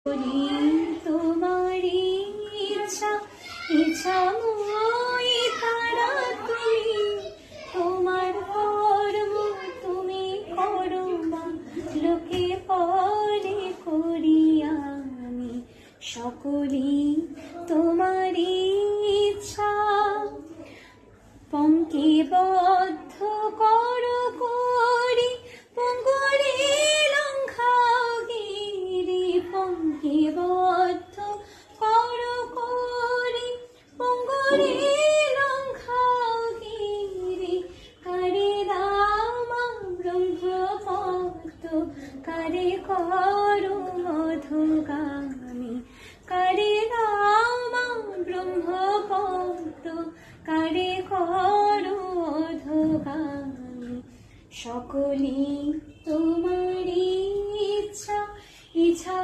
করি তোমারই ইচ্ছা, ইচ্ছাময়ী তারা তুমি, তোমার কর্ম তুমি করো মা, লোকে পরে করি আমি, সকলই তোমারই ইচ্ছা। পঙ্ক্তিবদ্ধ করো করি পঙ্গুরে লঙ্ঘাও গিরি, পঙ্ক্তিবদ্ধ করো করি পঙ্গুরে লঙ্ঘাও গিরি, কারে রামা ব্রহ্মপত্ত, কারে করো মধুগামী, কারে রামা ব্রহ্মপত্ত, কারে করো অধোগামী, সকলই তোমারই ইচ্ছা, ইচ্ছা